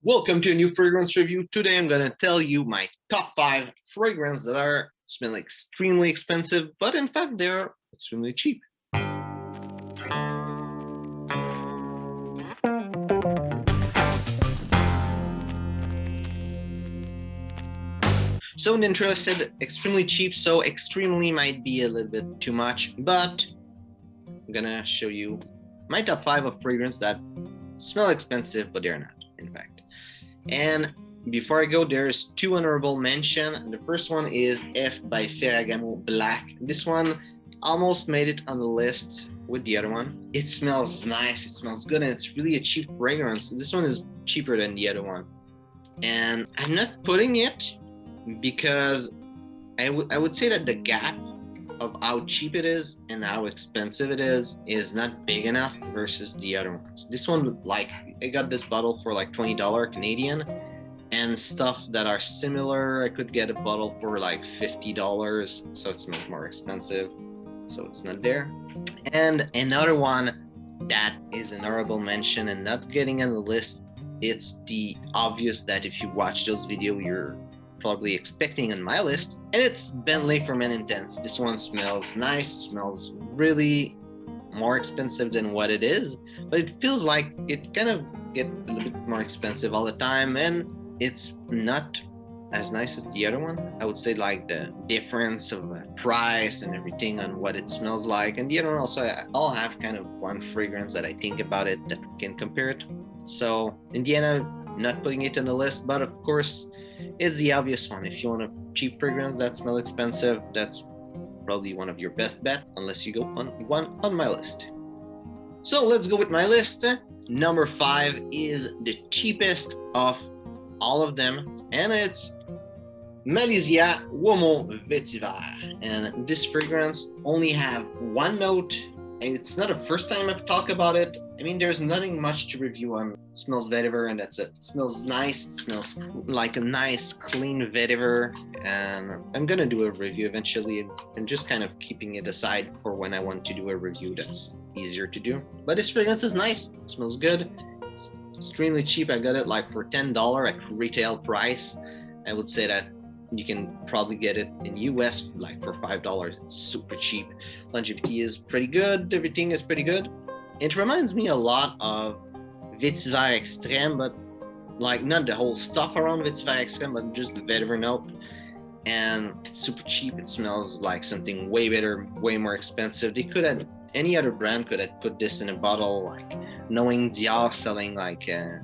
Welcome to a new fragrance review. Today I'm going to tell you my top 5 fragrances that are smell extremely expensive, but in fact they're extremely cheap. So in the intro I said extremely cheap, so extremely might be a little bit too much, but I'm going to show you my top 5 of fragrances that smell expensive, but they're not, in fact. And before I go, there's 2 honorable mention. The first one is F by Ferragamo Black. This one almost made it on the list with the other one. It smells nice, it smells good, and it's really a cheap fragrance. This one is cheaper than the other one. And I'm not putting it because I would say that the gap of how cheap it is and how expensive it is not big enough versus the other ones. This one, like, I got this bottle for like $20 Canadian, and stuff that are similar, I could get a bottle for like $50, so it smells more expensive, so it's not there. And another one that is an honorable mention and not getting on the list, it's the obvious that if you watch those videos, you're probably expecting on my list, and it's Bentley for Men Intense. This one smells nice, smells really more expensive than what it is, but it feels like it kind of get a little bit more expensive all the time, and it's not as nice as the other one. I would say like the difference of price and everything on what it smells like, and the other one also, I'll have kind of one fragrance that I think about it that can compare it. So in the end, I'm not putting it on the list, but of course it's the obvious one. If you want a cheap fragrance that smells expensive, that's probably one of your best bet, unless you go on one on my list. So let's go with my list. Number 5 is the cheapest of all of them, and it's Malizia Uomo Vetiver. And this fragrance only have one note, and it's not the first time I've talked about it. I mean, there's nothing much to review on. It smells vetiver, and that's it. It smells nice. It smells like a nice, clean vetiver, and I'm gonna do a review eventually. I'm just kind of keeping it aside for when I want to do a review that's easier to do. But this fragrance is nice. It smells good. It's extremely cheap. I got it like for $10 at retail price. I would say that you can probably get it in US like for $5. It's super cheap. Longevity is pretty good. Everything is pretty good. It reminds me a lot of Vetiver Extreme, but like not the whole stuff around Vetiver Extreme, but just the vetiver note. And it's super cheap. It smells like something way better, way more expensive. They could have, any other brand could have put this in a bottle, like knowing Dior selling like a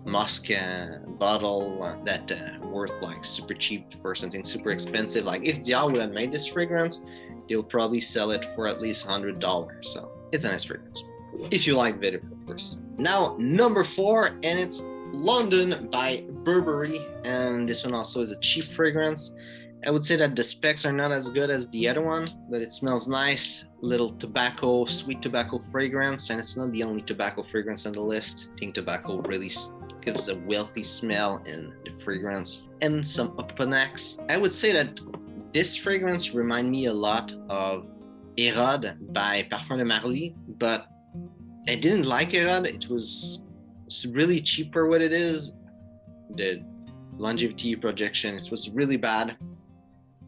musk bottle that worth like super cheap for something super expensive. Like if Dior would have made this fragrance, they'll probably sell it for at least $100. So it's a nice fragrance, if you like vetiver, of course. Now, number 4, and it's London by Burberry, and this one also is a cheap fragrance. I would say that the specs are not as good as the other one, but it smells nice. Little tobacco, sweet tobacco fragrance, and it's not the only tobacco fragrance on the list. I think tobacco really gives a wealthy smell in the fragrance, and some Opanax. I would say that this fragrance reminds me a lot of Hérode by Parfums de Marly, but I didn't like Hérode. It's really cheap for what it is. The longevity projection, it was really bad.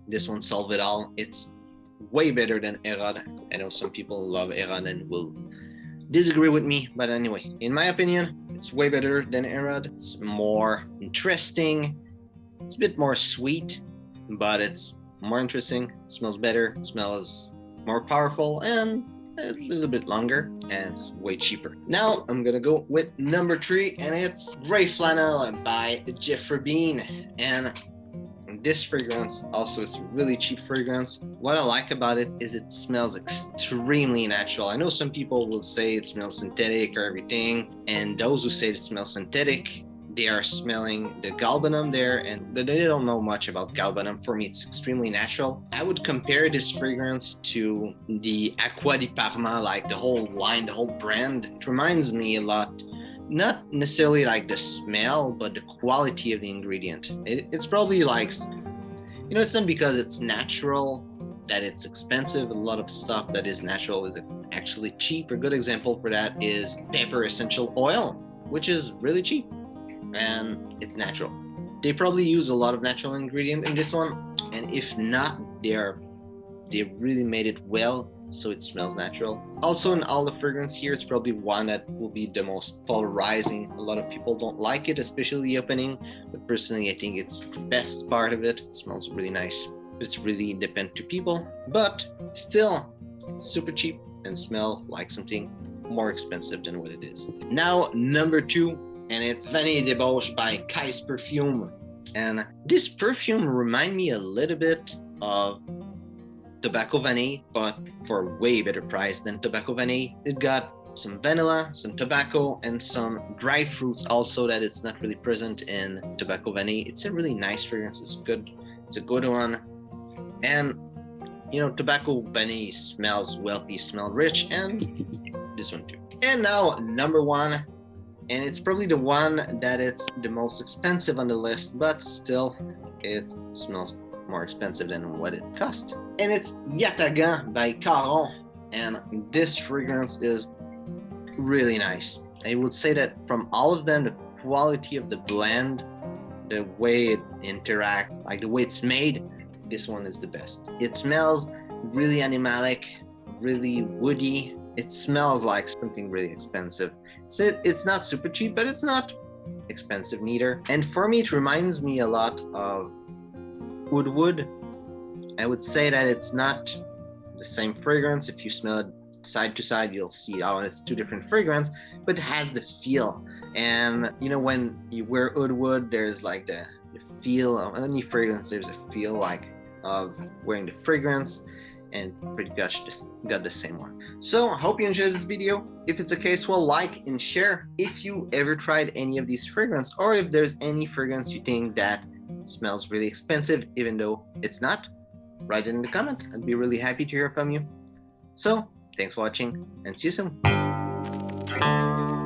This one solved it all. It's way better than Hérode. I know some people love Hérode and will disagree with me, but anyway, in my opinion, it's way better than Hérode. It's more interesting. It's a bit more sweet, but it's more interesting. It smells better. It smells more powerful and a little bit longer, and it's way cheaper. Now I'm gonna go with number 3, and it's Grey Flannel by Geoffrey Beene. And this fragrance also is a really cheap fragrance. What I like about it is it smells extremely natural. I know some people will say it smells synthetic or everything, and those who say it smells synthetic, they are smelling the galbanum there, and they don't know much about galbanum. For me, it's extremely natural. I would compare this fragrance to the Acqua di Parma, like the whole line, the whole brand. It reminds me a lot, not necessarily like the smell, but the quality of the ingredient. It's probably like, you know, it's not because it's natural that it's expensive. A lot of stuff that is natural is actually cheap. A good example for that is pepper essential oil, which is really cheap. and it's natural. They probably use a lot of natural ingredients in this one, and if not, they really made it well so it smells natural. Also, in all the fragrance here, it's probably one that will be the most polarizing. A lot of people don't like it, especially the opening, but personally I think it's the best part of it. It smells really nice. It's really depend to people, but still super cheap and smell like something more expensive than what it is. Now, number 2, and it's Vanille Debauche by Kais Perfume. And this perfume remind me a little bit of Tobacco Vanille, but for way better price than Tobacco Vanille. It got some vanilla, some tobacco, and some dry fruits also that it's not really present in Tobacco Vanille. It's a really nice fragrance. It's good. It's a good one. And you know, Tobacco Vanille smells wealthy, smell rich, and this one too. And now number 1, and it's probably the one that it's the most expensive on the list, but still it smells more expensive than what it cost. And it's Yatagan by Caron, and this fragrance is really nice. I would say that from all of them, the quality of the blend, the way it interacts, like the way it's made, this one is the best. It smells really animalic, really woody. It smells like something really expensive. It's not super cheap, but it's not expensive neither. And for me, it reminds me a lot of Oud Wood. I would say that it's not the same fragrance. If you smell it side to side, you'll see how it's 2 different fragrances, but it has the feel. And you know, when you wear Oud Wood, there's like the feel of any fragrance. There's a feel like of wearing the fragrance, and pretty much just got the same one. So I hope you enjoyed this video. If it's the case, well, like and share if you ever tried any of these fragrances, or if there's any fragrance you think that smells really expensive even though it's not. Write it in the comment. I'd be really happy to hear from you. So thanks for watching, and see you soon.